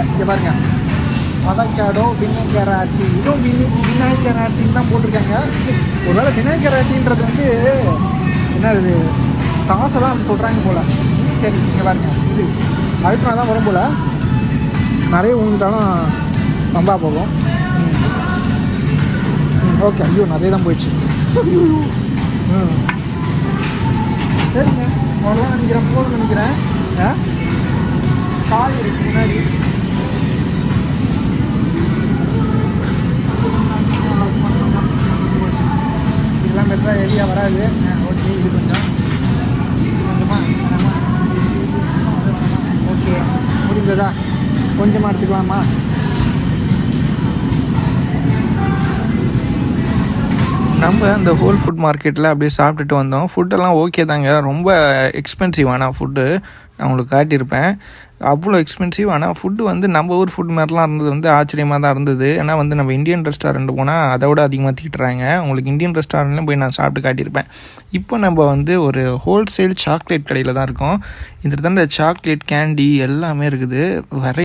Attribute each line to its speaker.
Speaker 1: இங்கே பாருங்கள், அவகாடோ வினேகராட்டி, இதுவும் வினேகராட்டின்னு தான் போட்டிருக்காங்க. ஒருவேளை வினேகராட்டின்றது வந்து என்ன இது சாஸெல்லாம் அப்படி சொல்கிறாங்க போல். சரி இங்கே பாருங்கள், இது அழுத்தினா தான் வரும் போல், நிறைய ஊங்கிட்டாலும் பம்பா போகும். ஓகே, ஐயோ நிறைய தான் போயிடுச்சு. சரிங்க, அவ்வளோதான் நினைக்கிறேன், போதும் நினைக்கிறேன். காய் இருக்கு முன்னாடி. இதெல்லாம் பெருசாக ஹெவியாக வராது. ஓகே, இது கொஞ்சம் ஓகே முடிஞ்சதா, கொஞ்சமாக எடுத்துக்கலாமா?
Speaker 2: நம்ம அந்த ஹோல் ஃபுட் மார்க்கெட்டில் அப்படியே சாப்பிட்டுட்டு வந்தோம். ஃபுட்டெல்லாம் ஓகே தாங்க, ரொம்ப எக்ஸ்பென்சிவ். ஆனால் ஃபுட்டு நான் உங்களுக்கு காட்டியிருப்பேன், அவ்வளோ எக்ஸ்பென்சிவ். ஆனால் ஃபுட்டு வந்து நம்ம ஊர் ஃபுட் மாதிரிலாம் இருந்தது வந்து ஆச்சரியமாக தான் இருந்தது. ஏன்னா வந்து நம்ம இந்தியன் ரெஸ்டாரண்ட் போனால் அதை விட அதிகமாக தீட்டுறாங்க. உங்களுக்கு இந்தியன் ரெஸ்டாரண்ட்லேயும் போய் நான் சாப்பிட்டு காட்டியிருப்பேன். இப்போ நம்ம வந்து ஒரு ஹோல்சேல் சாக்லேட் கடையில் தான் இருக்கோம். இந்த சாக்லேட் கேண்டி எல்லாமே இருக்குது.